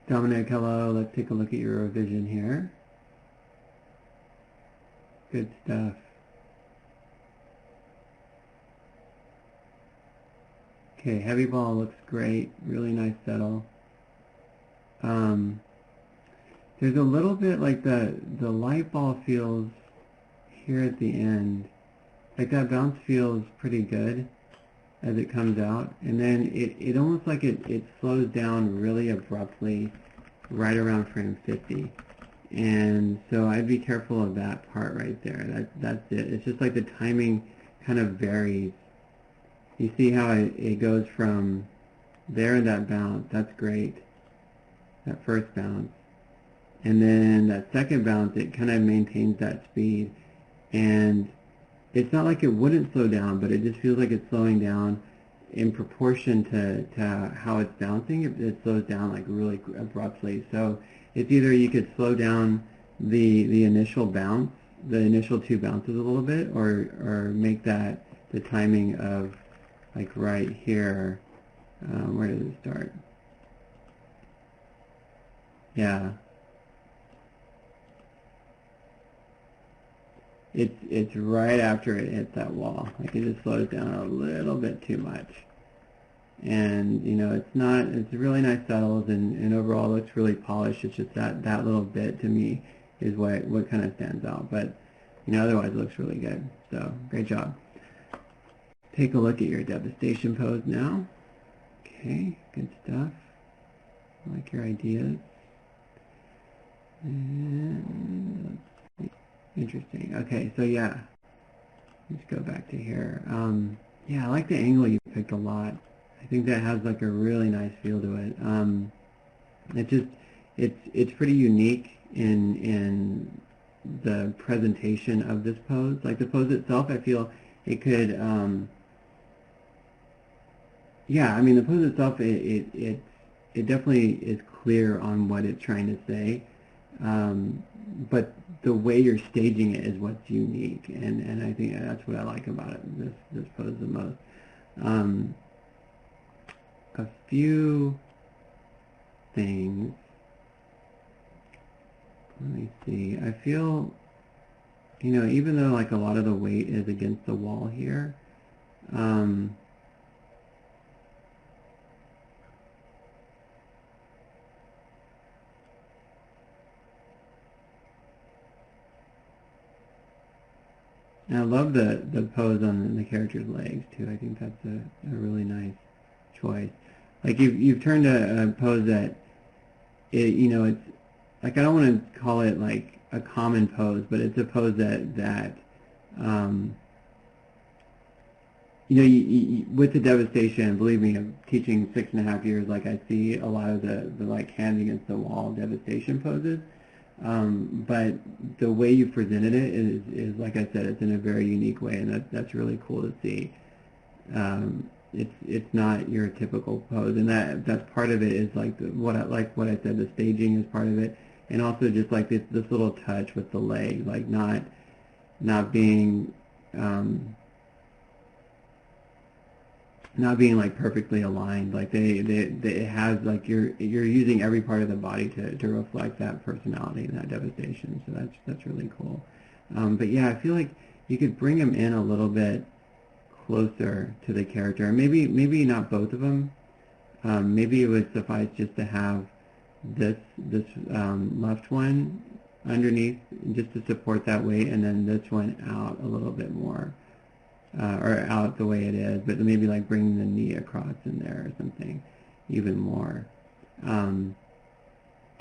Dominic, hello. Let's take a look at your revision here. Good stuff. Okay, heavy ball looks great. Really nice settle. There's a little bit like the light ball feels here at the end. Like that bounce feels pretty good as it comes out. And then it almost like it slows down really abruptly right around frame 50. And so I'd be careful of that part right there. That's it. It's just like the timing kind of varies. You see how it goes from there and that bounce. That's great. That first bounce. And then that second bounce, it kind of maintains that speed. And it's not like it wouldn't slow down, but it just feels like it's slowing down in proportion to how it's bouncing. It slows down like really abruptly. So it's either you could slow down the initial bounce, the initial two bounces a little bit, or make that the timing of like right here. Where does it start? Yeah. It's right after it hits that wall. Like it just slows down a little bit too much. And you know, it's really nice settles, and overall looks really polished. It's just that little bit to me is what kind of stands out. But you know, otherwise it looks really good. So great job. Take a look at your devastation pose now. Okay, good stuff. I like your ideas. And let's see. Interesting. Okay, so yeah, let's go back to here. Yeah, I like the angle you picked a lot. I think that has like a really nice feel to it. It's pretty unique in the presentation of this pose. Like the pose itself, I feel it could. Yeah, I mean the pose itself, it definitely is clear on what it's trying to say. But the way you're staging it is what's unique, and I think that's what I like about it, this pose the most. A few things. Let me see. I feel, you know, even though like a lot of the weight is against the wall here, and I love the pose on the character's legs too. I think that's a really nice choice. Like you've turned a pose that you know, it's like I don't want to call it like a common pose, but it's a pose that you know, you, with the devastation, believe me, I'm teaching 6.5 years. Like I see a lot of the like hands against the wall devastation poses. But the way you presented it is like I said, it's in a very unique way, and that's really cool to see. It's not your typical pose, and that's part of it. Is like what I said, the staging is part of it, and also just like this little touch with the leg, like not being like perfectly aligned. Like it has like you're using every part of the body to reflect that personality and that devastation. So that's really cool. But yeah, I feel like you could bring him in a little bit closer to the character, and maybe not both of them. Maybe it would suffice just to have this left one underneath just to support that weight, and then this one out a little bit more. Or out the way it is, but maybe like bringing the knee across in there or something even more.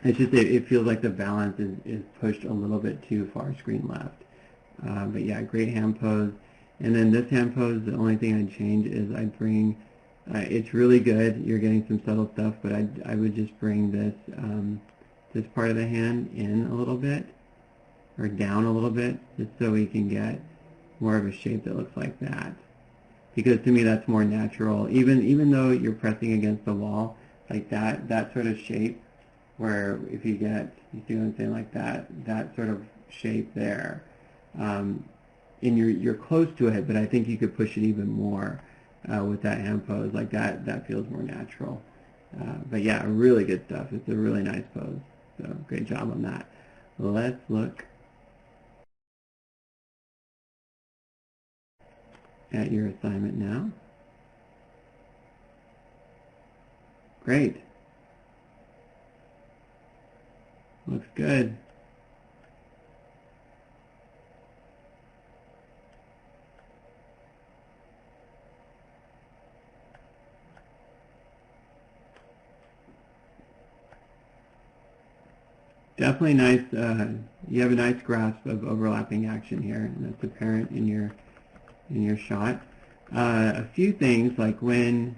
It's just it feels like the balance is pushed a little bit too far screen left. But yeah, great hand pose. And then this hand pose, the only thing I'd change is I'd bring, it's really good, you're getting some subtle stuff, but I would just bring this part of the hand in a little bit, or down a little bit, just so we can get more of a shape that looks like that. Because to me that's more natural. Even though you're pressing against the wall, like that sort of shape, where if you get, you see what I'm saying, like that sort of shape there, and you're close to it, but I think you could push it even more with that hand pose. Like that feels more natural. But yeah, really good stuff. It's a really nice pose. So great job on that. Let's look at your assignment now. Great. Looks good. Definitely nice. You have a nice grasp of overlapping action here, and that's apparent in your shot. A few things like when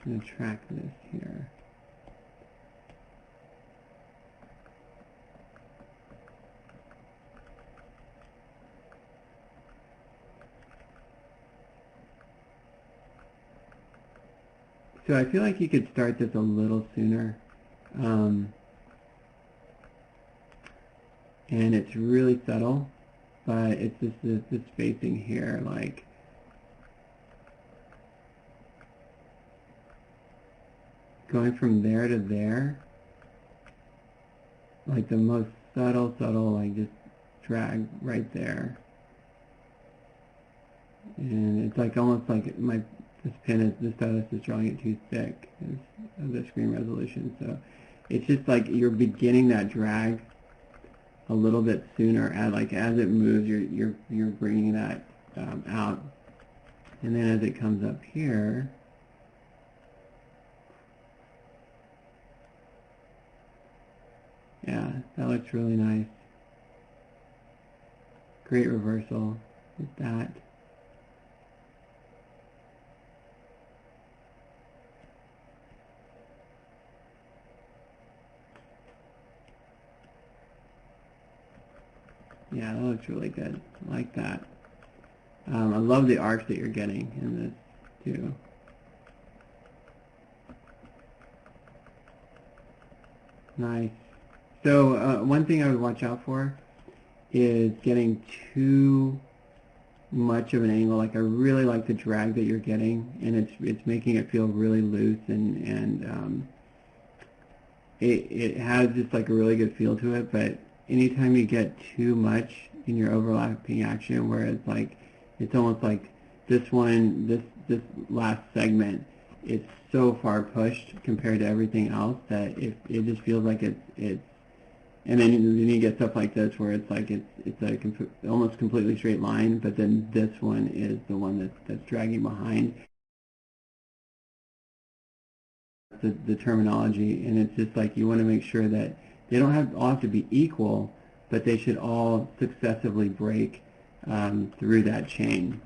I'm going to track this here. So I feel like you could start this a little sooner. And it's really subtle, but it's just this spacing here, like going from there to there, like the most subtle, like just drag right there. And it's like almost like this stylus is drawing it too thick of the screen resolution. So it's just like you're beginning that drag a little bit sooner. As it moves, you're bringing that out, and then as it comes up here, yeah, that looks really nice. Great reversal with that. Yeah, that looks really good. I like that. I love the arcs that you're getting in this too. Nice. So one thing I would watch out for is getting too much of an angle. Like I really like the drag that you're getting, and it's making it feel really loose, and it has just like a really good feel to it. But anytime you get too much in your overlapping action, where it's almost like this last segment, it's so far pushed compared to everything else that it just feels like it's and then you get stuff like this where it's like it's a almost completely straight line, but then this one is the one that's dragging behind. The terminology, and it's just like you want to make sure that they don't all have to be equal, but they should all successively break through that chain.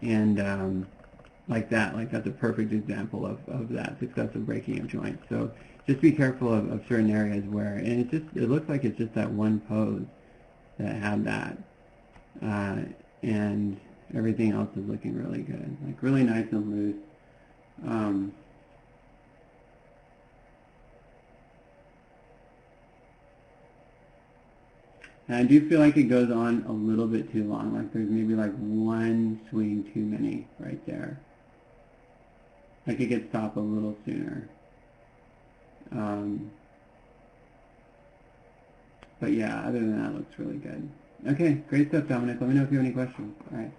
And like that's a perfect example of that successive breaking of joints. So just be careful of certain areas where, and it looks like it's just that one pose that had that, and everything else is looking really good, like really nice and loose. And I do feel like it goes on a little bit too long, like there's maybe like one swing too many right there. Like it could stop a little sooner. But yeah, other than that, it looks really good. Okay, great stuff, Dominic. Let me know if you have any questions. All right.